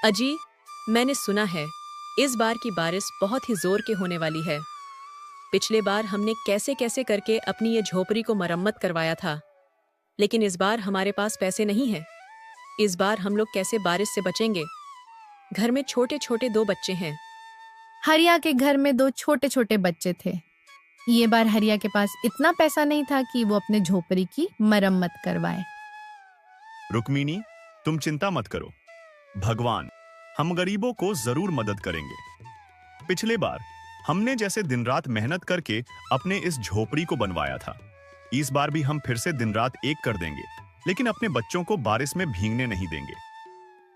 अजी, मैंने सुना है इस बार की बारिश बहुत ही जोर के होने वाली है। पिछले बार हमने कैसे कैसे करके अपनी ये झोपड़ी को मरम्मत करवाया था, लेकिन इस बार हमारे पास पैसे नहीं हैं। इस बार हम लोग कैसे बारिश से बचेंगे? घर में छोटे छोटे 2 बच्चे हैं। हरिया के घर में 2 छोटे छोटे बच्चे थे। ये बार हरिया के पास इतना पैसा नहीं था कि वो अपने झोपड़ी की मरम्मत करवाए। रुक्मिनी, तुम चिंता मत करो, भगवान हम गरीबों को जरूर मदद करेंगे। पिछले बार हमने जैसे दिन रात मेहनत करके अपने इस झोपड़ी को बनवाया था, इस बार भी हम फिर से दिन रात एक कर देंगे, लेकिन अपने बच्चों को बारिश में भीगने नहीं देंगे।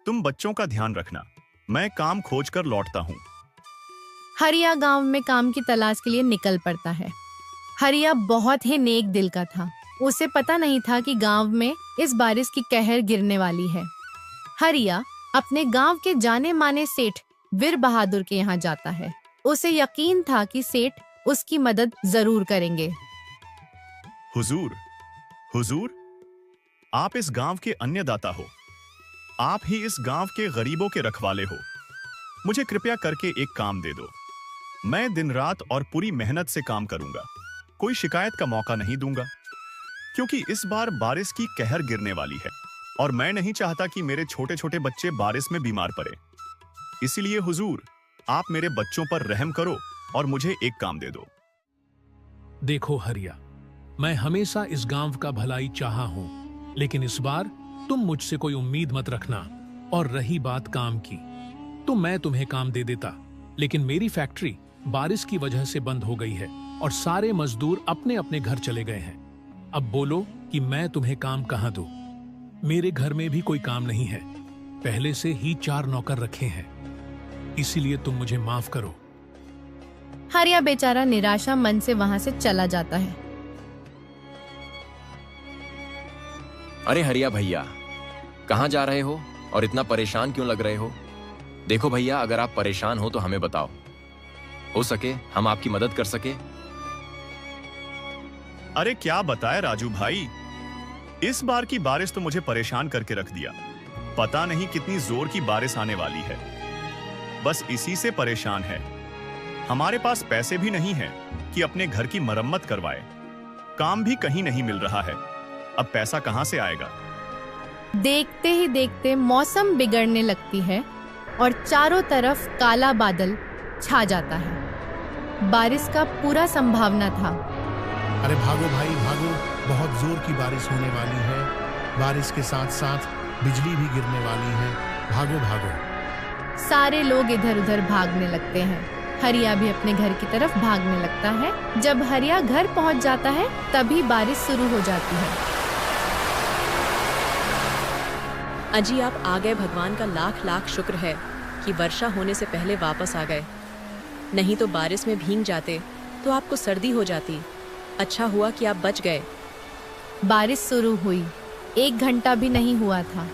तुम बच्चों का ध्यान रखना, मैं काम खोज कर लौटता हूँ। हरिया गांव में काम की तलाश के लिए निकल पड़ता है। हरिया बहुत ही नेक दिल का था। उसे पता नहीं था कि गांव में इस बारिश की कहर गिरने वाली है। हरिया अपने गांव के जाने माने सेठ वीर बहादुर के यहाँ जाता है। उसे यकीन था कि सेठ उसकी मदद जरूर करेंगे। हुजूर, हुजूर, आप इस गांव के अन्नदाता हो, आप ही इस गांव के गरीबों के रखवाले हो। मुझे कृपया करके एक काम दे दो। मैं दिन रात और पूरी मेहनत से काम करूंगा, कोई शिकायत का मौका नहीं दूंगा, क्योंकि इस बार बारिश की कहर गिरने वाली है और मैं नहीं चाहता कि मेरे छोटे छोटे बच्चे बारिश में बीमार पड़े। इसीलिए हुजूर, आप मेरे बच्चों पर रहम करो और मुझे एक काम दे दो। देखो हरिया, मैं हमेशा इस गांव का भलाई चाहा हूं, लेकिन इस बार तुम मुझसे कोई उम्मीद मत रखना। और रही बात काम की, तो मैं तुम्हें काम दे देता, लेकिन मेरी फैक्ट्री बारिश की वजह से बंद हो गई है और सारे मजदूर अपने अपने घर चले गए हैं। अब बोलो कि मैं तुम्हें काम कहां दूं? मेरे घर में भी कोई काम नहीं है, पहले से ही 4 नौकर रखे हैं, इसीलिए तुम मुझे माफ करो। हरिया बेचारा निराशा मन से वहां से चला जाता है। अरे हरिया भैया, कहाँ जा रहे हो और इतना परेशान क्यों लग रहे हो? देखो भैया, अगर आप परेशान हो तो हमें बताओ, हो सके हम आपकी मदद कर सके। अरे क्या बताए राजू भाई, इस बार की बारिश तो मुझे परेशान करके रख दिया। पता नहीं कितनी जोर की बारिश आने वाली है, बस इसी से परेशान है। हमारे पास पैसे भी नहीं है कि अपने घर की मरम्मत करवाए, काम भी कहीं नहीं मिल रहा है, अब पैसा कहां से आएगा? देखते ही देखते मौसम बिगड़ने लगती है और चारों तरफ काला बादल छा जाता है। बारिश का पूरा संभावना था। अरे भागो भाई भागो, बहुत जोर की बारिश होने वाली है, बारिश के साथ साथ बिजली भी गिरने वाली है, भागो भागो। सारे लोग इधर उधर भागने लगते हैं। हरिया भी अपने घर की तरफ भागने लगता है। जब हरिया घर पहुंच जाता है तभी बारिश शुरू हो जाती है। अजी, आप आ गए, भगवान का लाख लाख शुक्र है कि वर्षा होने से पहले वापस आ गए, नहीं तो बारिश में भीग जाते तो आपको सर्दी हो जाती। अच्छा हुआ कि आप बच गए। बारिश शुरू हुई, 1 घंटा भी नहीं हुआ था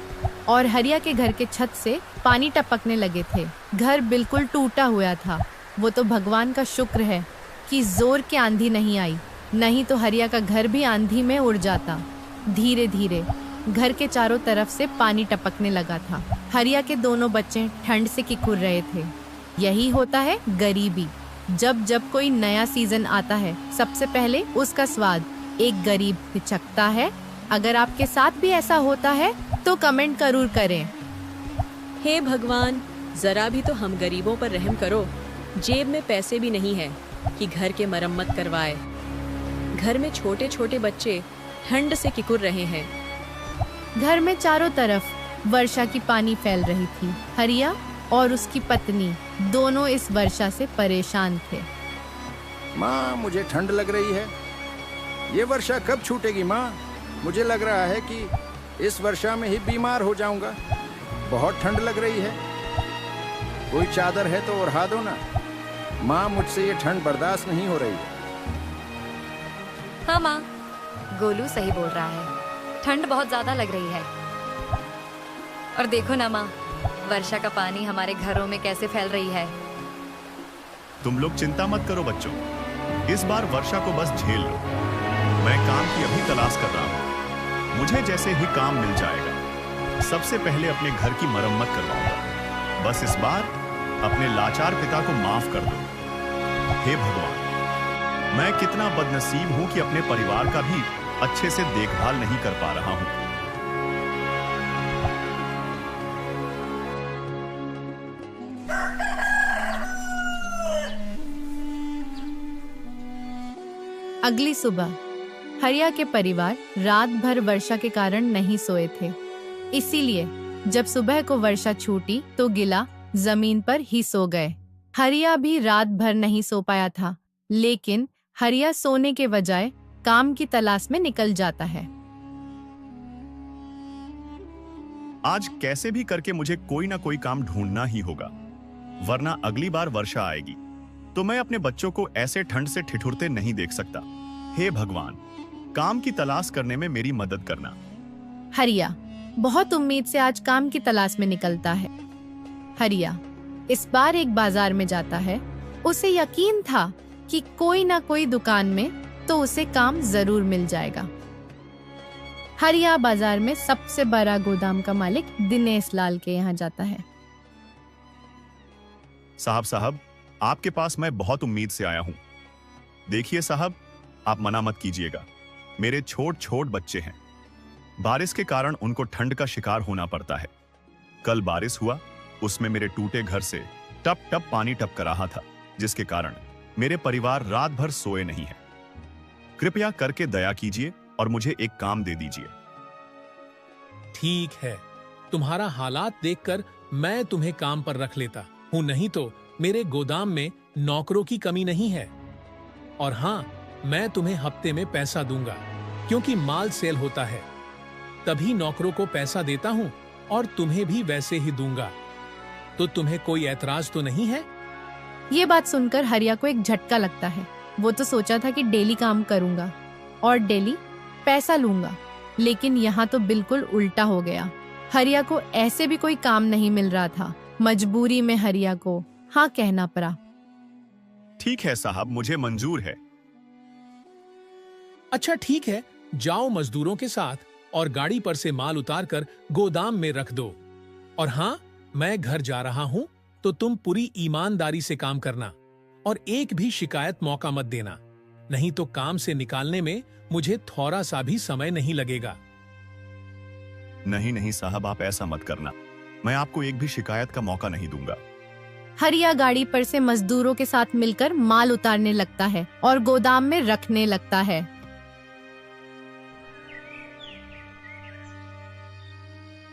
और हरिया के घर के छत से पानी टपकने लगे थे। घर बिल्कुल टूटा हुआ था। वो तो भगवान का शुक्र है कि जोर की आंधी नहीं आई, नहीं तो हरिया का घर भी आंधी में उड़ जाता। धीरे धीरे घर के चारों तरफ से पानी टपकने लगा था। हरिया के दोनों बच्चे ठंड से किकुर रहे थे। यही होता है गरीबी। जब जब कोई नया सीजन आता है, सबसे पहले उसका स्वाद एक गरीब हिचकता है। अगर आपके साथ भी ऐसा होता है तो कमेंट जरूर करें। हे भगवान, जरा भी तो हम गरीबों पर रहम करो। जेब में पैसे भी नहीं है कि घर के मरम्मत करवाए। घर में छोटे छोटे बच्चे ठंड से किकुर रहे हैं। घर में चारों तरफ वर्षा की पानी फैल रही थी। हरिया और उसकी पत्नी दोनों इस वर्षा से परेशान थे। माँ, मुझे ठंड लग रही है। ये वर्षा कब छूटेगी माँ? मुझे लग रहा है कि इस वर्षा में ही बीमार हो जाऊंगा। बहुत ठंड लग रही है। कोई चादर है तो ओढ़ा दो ना माँ, मुझसे ये ठंड बर्दाश्त नहीं हो रही है। हाँ माँ, गोलू सही बोल रहा है, ठंड बहुत ज्यादा लग रही है। और देखो ना माँ, वर्षा का पानी हमारे घरों में कैसे फैल रही है। तुम लोग चिंता मत करो बच्चों, इस बार वर्षा को बस झेल लो। मैं काम की अभी तलाश कर रहा हूँ, मुझे जैसे ही काम मिल जाएगा सबसे पहले अपने घर की मरम्मत करवाऊंगा। बस इस बार अपने लाचार पिता को माफ कर दो। हे भगवान, मैं कितना बदनसीब हूं कि अपने परिवार का भी अच्छे से देखभाल नहीं कर पा रहा हूं। अगली सुबह हरिया के परिवार रात भर वर्षा के कारण नहीं सोए थे। इसीलिए जब सुबह को वर्षा छूटी तो गिला जमीन पर ही सो गए। हरिया भी रात भर नहीं सो पाया था, लेकिन हरिया सोने के बजाय काम की तलाश में निकल जाता है। आज कैसे भी करके मुझे कोई ना कोई काम ढूंढना ही होगा, वरना अगली बार वर्षा आएगी तो मैं अपने बच्चों को ऐसे ठंड से ठिठुरते नहीं देख सकता। हे भगवान, काम की तलाश करने में मेरी मदद करना। हरिया बहुत उम्मीद से आज काम की तलाश में निकलता है। हरिया इस बार एक बाजार में जाता है। उसे यकीन था कि कोई ना कोई दुकान में तो उसे काम जरूर मिल जाएगा। हरिया बाजार में सबसे बड़ा गोदाम का मालिक दिनेश लाल के यहाँ जाता है। साहब, आपके पास मैं बहुत उम्मीद से आया हूं। देखिए साहब, आप मना मत कीजिएगा। मेरे छोट छोट बच्चे हैं। बारिश के कारण उनको ठंड का शिकार होना पड़ता है। कल बारिश हुआ, उसमें मेरे टूटे घर से टप टप पानी टपक रहा था, जिसके कारण मेरे परिवार रात भर सोए नहीं है। कृपया करके दया कीजिए और मुझे एक काम दे दीजिए। ठीक है, तुम्हारा हालात देखकर मैं तुम्हें काम पर रख लेता हूं, नहीं तो मेरे गोदाम में नौकरों की कमी नहीं है। और हाँ, मैं तुम्हें हफ्ते में पैसा दूंगा, क्योंकि माल सेल होता है, तभी नौकरों को पैसा देता हूं और तुम्हें भी वैसे ही दूंगा। तो तुम्हें कोई ऐतराज तो नहीं है? ये बात सुनकर हरिया को एक झटका लगता है। वो तो सोचा था कि डेली काम करूंगा और डेली पैसा लूंगा, लेकिन यहाँ तो बिल्कुल उल्टा हो गया। हरिया को ऐसे भी कोई काम नहीं मिल रहा था। मजबूरी में हरिया को हाँ कहना पड़ा। ठीक है साहब, मुझे मंजूर है। अच्छा ठीक है, जाओ मजदूरों के साथ और गाड़ी पर से माल उतारकर गोदाम में रख दो। और हाँ, मैं घर जा रहा हूं तो तुम पूरी ईमानदारी से काम करना और एक भी शिकायत मौका मत देना, नहीं तो काम से निकालने में मुझे थोड़ा सा भी समय नहीं लगेगा। नहीं साहब, आप ऐसा मत करना। मैं आपको एक भी शिकायत का मौका नहीं दूंगा। हरिया गाड़ी पर से मजदूरों के साथ मिलकर माल उतारने लगता है और गोदाम में रखने लगता है।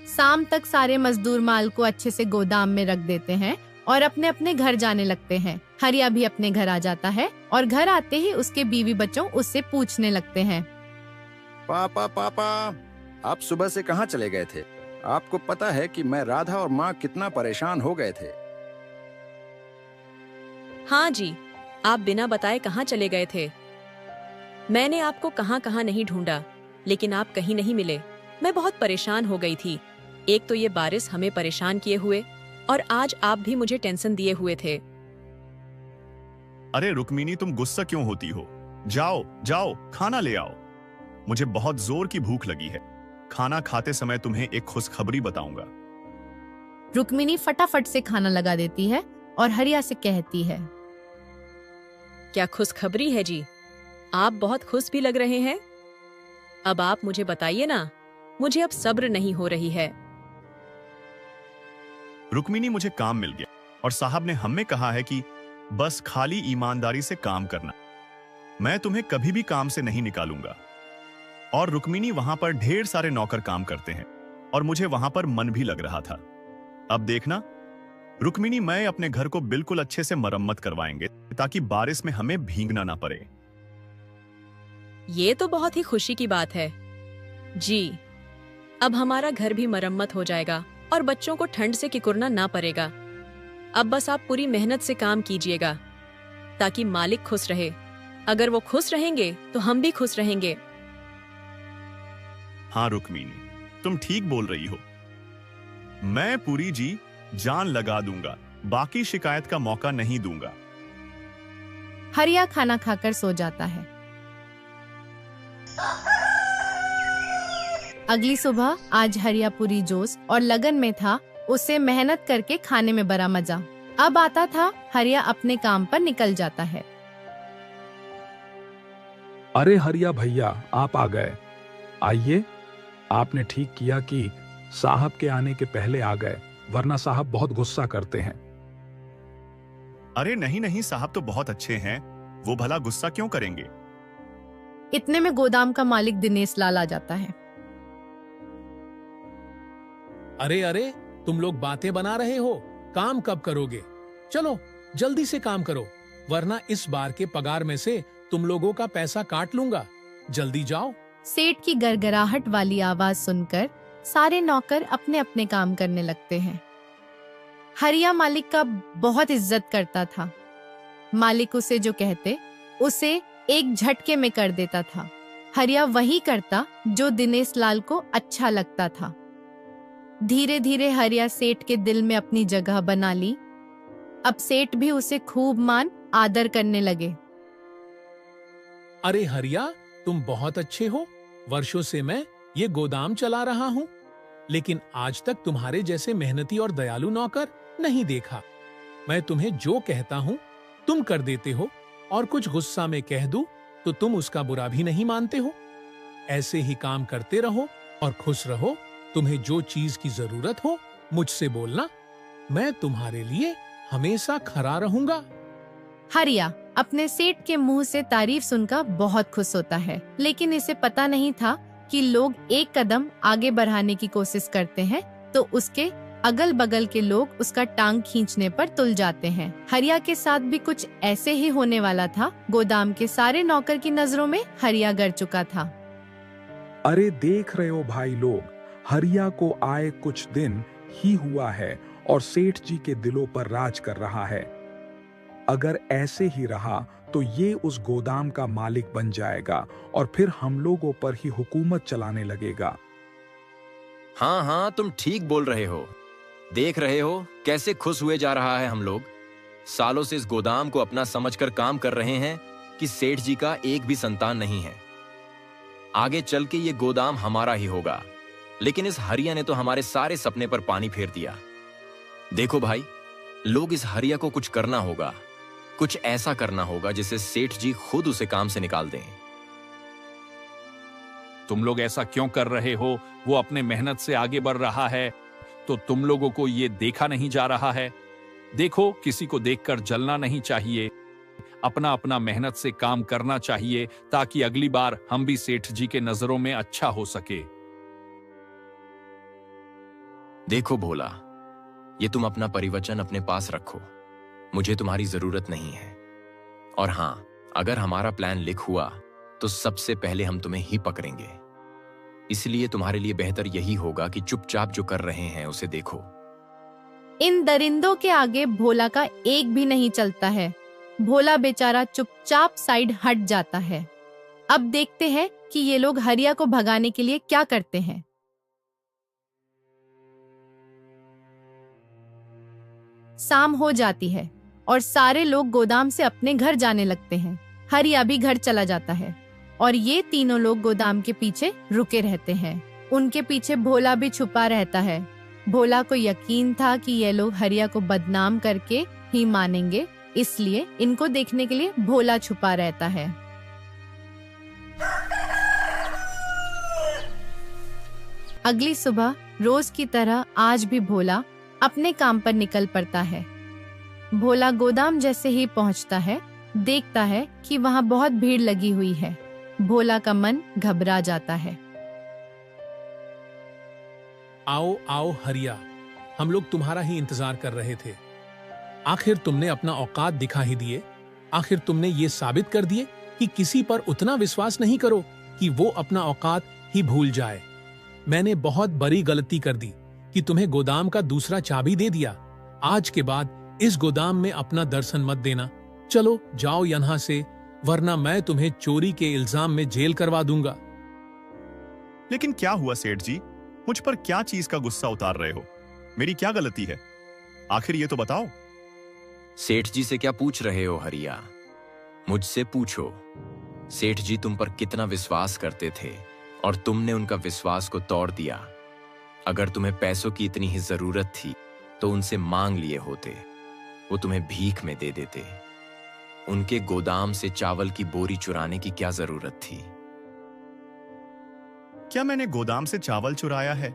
शाम तक सारे मजदूर माल को अच्छे से गोदाम में रख देते हैं और अपने अपने घर जाने लगते हैं। हरिया भी अपने घर आ जाता है और घर आते ही उसके बीवी बच्चों उससे पूछने लगते हैं, पापा, आप सुबह से कहाँ चले गए थे? आपको पता है कि मैं, राधा और माँ कितना परेशान हो गए थे। हाँ जी, आप बिना बताए कहाँ चले गए थे? मैंने आपको कहाँ कहाँ नहीं ढूंढा, लेकिन आप कहीं नहीं मिले। मैं बहुत परेशान हो गई थी। एक तो ये बारिश हमें परेशान किए हुए, और आज आप भी मुझे टेंशन दिए हुए थे। अरे रुक्मिनी, तुम गुस्सा क्यों होती हो? जाओ खाना ले आओ। मुझे बहुत जोर की भूख लगी है। खाना खाते समय तुम्हें एक खुशखबरी बताऊंगा। रुक्मिनी फटाफट से खाना लगा देती है और हरिया से कहती है, क्या खुशखबरी है जी? आप बहुत खुश भी लग रहे हैं। अब आप मुझे बताइए ना, मुझे अब सब्र नहीं हो रही है। रुक्मिनी, मुझे काम मिल गया और साहब ने हमें कहा है कि बस खाली ईमानदारी से काम करना। मैं तुम्हें कभी भी काम से नहीं निकालूंगा। और रुक्मिनी, वहां पर ढेर सारे नौकर काम करते हैं और मुझे वहां पर मन भी लग रहा था। अब देखना रुक्मिनी, मैं अपने घर को बिल्कुल अच्छे से मरम्मत करवाएंगे ताकि बारिश में हमें भीगना ना पड़े। ये तो बहुत ही खुशी की बात है जी। अब हमारा घर भी मरम्मत हो जाएगा और बच्चों को ठंड से किकुरना ना पड़ेगा। अब बस आप पूरी मेहनत से काम कीजिएगा ताकि मालिक खुश रहे। अगर वो खुश रहेंगे तो हम भी खुश रहेंगे। हाँ रुक्मिनी, तुम ठीक बोल रही हो। मैं पूरी जी जान लगा दूंगा, बाकी शिकायत का मौका नहीं दूंगा। हरिया खाना खाकर सो जाता है। अगली सुबह आज हरिया पूरी जोश और लगन में था। उसे मेहनत करके खाने में बड़ा मजा। अब आता था हरिया अपने काम पर निकल जाता है। अरे हरिया भैया, आप आ गए। आइए, आपने ठीक किया कि साहब के आने के पहले आ गए, वरना साहब बहुत गुस्सा करते हैं। अरे नहीं नहीं, साहब तो बहुत अच्छे हैं, वो भला गुस्सा क्यों करेंगे। इतने में गोदाम का मालिक दिनेश लाल आ जाता है। अरे अरे, तुम लोग बातें बना रहे हो, काम कब करोगे? चलो जल्दी से काम करो, वरना इस बार के पगार में से तुम लोगों का पैसा काट लूंगा। जल्दी जाओ। सेठ की गड़गड़ाहट वाली आवाज सुनकर सारे नौकर अपने अपने काम करने लगते हैं। हरिया मालिक का बहुत इज्जत करता था। मालिक उसे जो कहते उसे एक झटके में कर देता था। हरिया वही करता जो दिनेश लाल को अच्छा लगता था। धीरे धीरे हरिया सेठ के दिल में अपनी जगह बना ली। अब सेठ भी उसे खूब मान आदर करने लगे। अरे हरिया, तुम बहुत अच्छे हो। वर्षों से मैं ये गोदाम चला रहा हूँ, लेकिन आज तक तुम्हारे जैसे मेहनती और दयालु नौकर नहीं देखा। मैं तुम्हें जो कहता हूँ तुम कर देते हो, और कुछ गुस्सा में कह दूं तो तुम उसका बुरा भी नहीं मानते हो। ऐसे ही काम करते रहो और खुश रहो। तुम्हें जो चीज की जरूरत हो मुझसे बोलना, मैं तुम्हारे लिए हमेशा खड़ा रहूंगा। हरिया अपने सेठ के मुंह से तारीफ सुनकर बहुत खुश होता है, लेकिन इसे पता नहीं था कि लोग एक कदम आगे बढ़ाने की कोशिश करते हैं तो उसके अगल बगल के लोग उसका टांग खींचने पर तुल जाते हैं। हरिया के साथ भी कुछ ऐसे ही होने वाला था। गोदाम के सारे नौकर की नजरों में हरिया गिर चुका था। अरे देख रहे हो भाई लोग, हरिया को आए कुछ दिन ही हुआ है और सेठ जी के दिलों पर राज कर रहा है। अगर ऐसे ही रहा तो ये उस गोदाम का मालिक बन जाएगा और फिर हम लोगों पर ही हुकूमत चलाने लगेगा। हाँ हाँ, तुम ठीक बोल रहे हो। देख रहे हो कैसे खुश हुए जा रहा है हम लोग। सालों से इस गोदाम को अपना समझकर काम कर रहे हैं कि सेठ जी का एक भी संतान नहीं है। आगे चल के ये गोदाम हमारा ही होगा, लेकिन इस हरिया ने तो हमारे सारे सपने पर पानी फेर दिया। देखो भाई, लोग इस हरिया को कुछ करना होगा, कुछ ऐसा करना होगा जिससे सेठ जी खुद उसे काम से निकाल दें। तुम लोग ऐसा क्यों कर रहे हो? वो अपने मेहनत से आगे बढ़ रहा है तो तुम लोगों को ये देखा नहीं जा रहा है? देखो, किसी को देखकर जलना नहीं चाहिए। अपना अपना मेहनत से काम करना चाहिए ताकि अगली बार हम भी सेठ जी के नजरों में अच्छा हो सके। देखो भोला, ये तुम अपना परिवचन अपने पास रखो। मुझे तुम्हारी जरूरत नहीं है। और हां, अगर हमारा प्लान लीक हुआ तो सबसे पहले हम तुम्हें ही पकड़ेंगे। इसलिए तुम्हारे लिए बेहतर यही होगा कि चुपचाप जो कर रहे हैं उसे देखो। इन दरिंदों के आगे भोला का एक भी नहीं चलता है। भोला बेचारा चुपचाप साइड हट जाता है। अब देखते हैं कि ये लोग हरिया को भगाने के लिए क्या करते हैं। शाम हो जाती है और सारे लोग गोदाम से अपने घर जाने लगते हैं। हरिया भी घर चला जाता है और ये तीनों लोग गोदाम के पीछे रुके रहते हैं। उनके पीछे भोला भी छुपा रहता है। भोला को यकीन था कि ये लोग हरिया को बदनाम करके ही मानेंगे, इसलिए इनको देखने के लिए भोला छुपा रहता है। अगली सुबह रोज की तरह आज भी भोला अपने काम पर निकल पड़ता है। भोला गोदाम जैसे ही पहुंचता है, देखता है कि वहां बहुत भीड़ लगी हुई है। भोला का मन घबरा जाता है। आओ आओ हरिया, हम लोग तुम्हारा ही इंतजार कर रहे थे। आखिर तुमने अपना औकात दिखा ही दिए। आखिर तुमने ये साबित कर दिए कि किसी पर उतना विश्वास नहीं करो कि वो अपना औकात ही भूल जाए। मैंने बहुत बड़ी गलती कर दी कि तुम्हें गोदाम का दूसरा चाबी दे दिया। आज के बाद इस गोदाम में अपना दर्शन मत देना। चलो जाओ यहाँ से, वरना मैं तुम्हें चोरी के इल्जाम में जेल करवा दूंगा। लेकिन क्या हुआ सेठ जी? मुझ पर क्या चीज का गुस्सा उतार रहे हो? मेरी क्या गलती है? आखिर ये तो बताओ। सेठ जी से क्या पूछ रहे हो हरिया? मुझसे पूछो। सेठ जी तुम पर कितना विश्वास करते थे और तुमने उनका विश्वास को तोड़ दिया। अगर तुम्हें पैसों की इतनी ही जरूरत थी तो उनसे मांग लिए होते, वो तुम्हें भीख में दे देते। उनके गोदाम से चावल की बोरी चुराने की क्या जरूरत थी? क्या मैंने गोदाम से चावल चुराया है?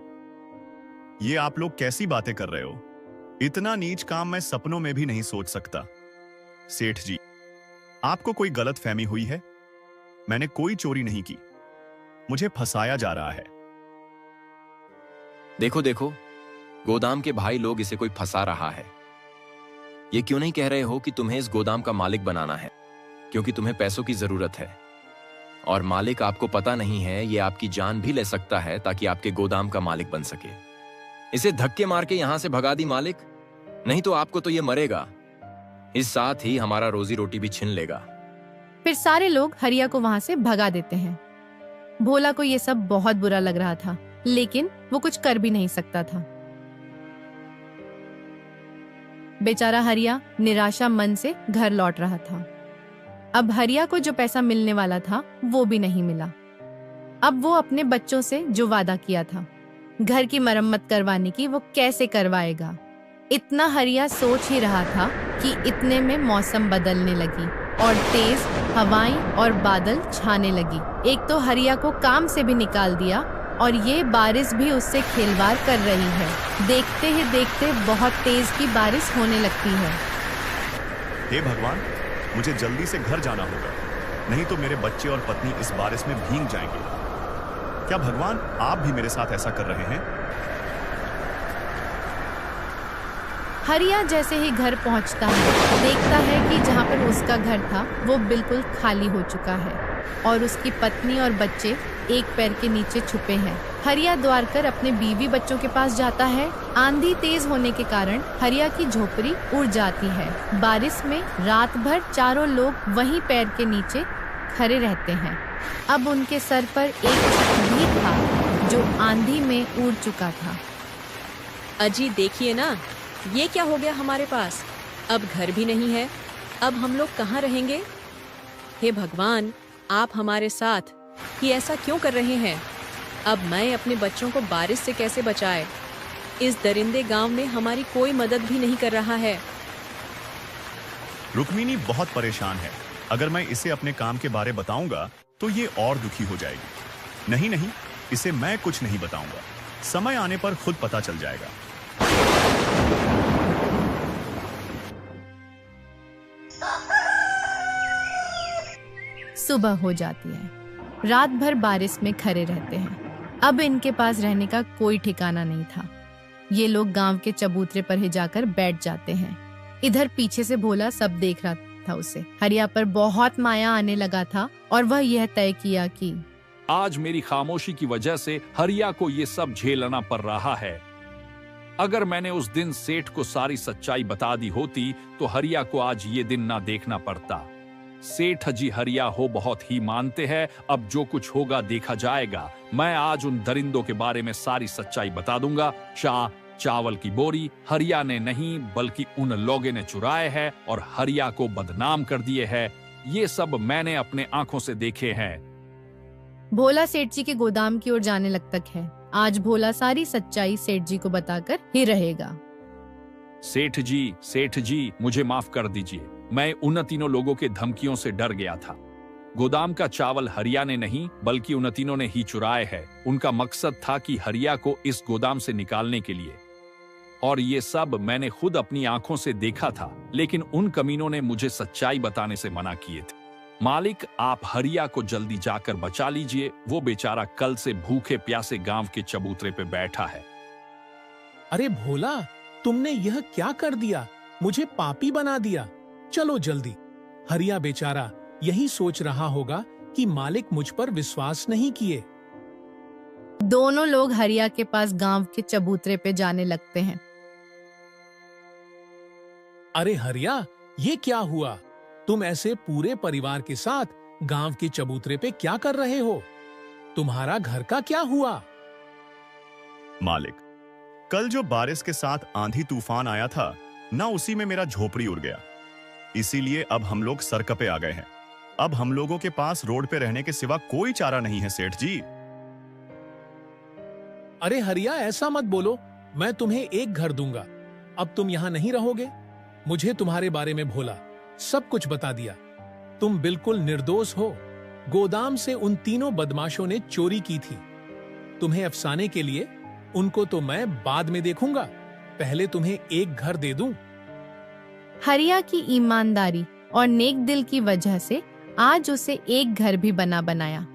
ये आप लोग कैसी बातें कर रहे हो? इतना नीच काम मैं सपनों में भी नहीं सोच सकता। सेठ जी, आपको कोई गलत फहमी हुई है। मैंने कोई चोरी नहीं की, मुझे फंसाया जा रहा है। देखो देखो, गोदाम के भाई लोग इसे कोई फंसा रहा है। ये क्यों नहीं कह रहे हो कि तुम्हें इस गोदाम का मालिक बनाना है, क्योंकि तुम्हें पैसों की जरूरत है और मालिक आपको पता नहीं है, ये आपकी जान भी ले सकता है ताकि आपके गोदाम का मालिक बन सके। इसे धक्के मार के यहां से भगा दी मालिक, नहीं तो आपको तो ये मरेगा, इस साथ ही हमारा रोजी रोटी भी छीन लेगा। फिर सारे लोग हरिया को वहां से भगा देते हैं। भोला को ये सब बहुत बुरा लग रहा था, लेकिन वो कुछ कर भी नहीं सकता था। बेचारा हरिया निराशा मन से घर लौट रहा था। अब हरिया को जो पैसा मिलने वाला था वो भी नहीं मिला। अब वो अपने बच्चों से जो वादा किया था घर की मरम्मत करवाने की, वो कैसे करवाएगा? इतना हरिया सोच ही रहा था कि इतने में मौसम बदलने लगी और तेज हवाएं और बादल छाने लगी। एक तो हरिया को काम से भी निकाल दिया और ये बारिश भी उससे खिलवाड़ कर रही है। देखते ही देखते बहुत तेज की बारिश होने लगती है। हे भगवान, मुझे जल्दी से घर जाना होगा, नहीं तो मेरे बच्चे और पत्नी इस बारिश में भीग जाएंगे। क्या भगवान आप भी मेरे साथ ऐसा कर रहे हैं? हरिया जैसे ही घर पहुंचता है, देखता है कि जहां पर उसका घर था वो बिल्कुल खाली हो चुका है और उसकी पत्नी और बच्चे एक पैर के नीचे छुपे हैं। हरिया द्वार कर अपने बीवी बच्चों के पास जाता है। आंधी तेज होने के कारण हरिया की झोपड़ी उड़ जाती है। बारिश में रात भर चारों लोग वहीं पैर के नीचे खड़े रहते हैं। अब उनके सर पर एक छत भी था जो आंधी में उड़ चुका था। अजी देखिए ना, ये क्या हो गया हमारे पास? अब घर भी नहीं है, अब हम लोग कहाँ रहेंगे? हे भगवान, आप हमारे साथ ही ऐसा क्यों कर रहे हैं? अब मैं अपने बच्चों को बारिश से कैसे बचाए? इस दरिंदे गांव में हमारी कोई मदद भी नहीं कर रहा है। रुक्मिनी बहुत परेशान है। अगर मैं इसे अपने काम के बारे बताऊंगा तो ये और दुखी हो जाएगी। नहीं नहीं, इसे मैं कुछ नहीं बताऊंगा, समय आने पर खुद पता चल जाएगा। सुबह हो जाती है। रात भर बारिश में खड़े रहते हैं। अब इनके पास रहने का कोई ठिकाना नहीं था। ये लोग गांव के चबूतरे पर ही जाकर बैठ जाते हैं। इधर पीछे से भोला सब देख रहा था उसे। हरिया पर बहुत माया आने लगा था और वह यह तय किया कि आज मेरी खामोशी की वजह से हरिया को ये सब झेलना पड़ रहा है। अगर मैंने उस दिन सेठ को सारी सच्चाई बता दी होती तो हरिया को आज ये दिन ना देखना पड़ता। सेठ जी हरिया हो बहुत ही मानते हैं। अब जो कुछ होगा देखा जाएगा। मैं आज उन दरिंदों के बारे में सारी सच्चाई बता दूंगा। चावल की बोरी हरिया ने नहीं बल्कि उन लोगों ने चुराए हैं और हरिया को बदनाम कर दिए हैं। ये सब मैंने अपने आंखों से देखे हैं। भोला सेठ जी के गोदाम की ओर जाने लगता है। आज भोला सारी सच्चाई सेठ जी को बताकर ही रहेगा। सेठ जी, मुझे माफ कर दीजिए। मैं उन तीनों लोगों के धमकियों से डर गया था। गोदाम का चावल हरिया ने नहीं बल्कि उन तीनों ने ही चुराए हैं। उनका मकसद था कि हरिया को इस गोदाम से निकालने के लिए, और ये सब मैंने खुद अपनी आंखों से देखा था। लेकिन उन कमीनों ने मुझे सच्चाई बताने से मना किए थे। मालिक, आप हरिया को जल्दी जाकर बचा लीजिए। वो बेचारा कल से भूखे प्यासे गांव के चबूतरे पे बैठा है। अरे भोला, तुमने यह क्या कर दिया? मुझे पापी बना दिया। चलो जल्दी। हरिया बेचारा यही सोच रहा होगा कि मालिक मुझ पर विश्वास नहीं किए। दोनों लोग हरिया के पास गांव के चबूतरे पे जाने लगते हैं। अरे हरिया, ये क्या हुआ? तुम ऐसे पूरे परिवार के साथ गांव के चबूतरे पे क्या कर रहे हो? तुम्हारा घर का क्या हुआ? मालिक, कल जो बारिश के साथ आंधी तूफान आया था ना, उसी में मेरा झोपड़ी उड़ गया। इसीलिए अब हम लोग सरकपे आ गए हैं। अब हम लोगों के पास रोड पे रहने के सिवा कोई चारा नहीं है सेठ जी। अरे हरिया, ऐसा मत बोलो। मैं तुम्हें एक घर दूंगा। अब तुम यहाँ नहीं रहोगे। मुझे तुम्हारे बारे में भोला सब कुछ बता दिया। तुम बिल्कुल निर्दोष हो। गोदाम से उन तीनों बदमाशों ने चोरी की थी। तुम्हें अफसाने के लिए उनको तो मैं बाद में देखूंगा। पहले तुम्हें एक घर दे दूं। हरिया की ईमानदारी और नेक दिल की वजह से आज उसे एक घर भी बना बनाया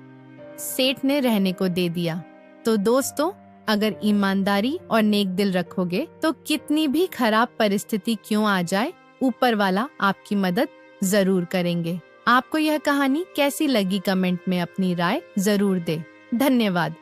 सेठ ने रहने को दे दिया। तो दोस्तों, अगर ईमानदारी और नेक दिल रखोगे तो कितनी भी खराब परिस्थिति क्यों आ जाए, ऊपर वाला आपकी मदद जरूर करेंगे। आपको यह कहानी कैसी लगी कमेंट में अपनी राय जरूर दे। धन्यवाद।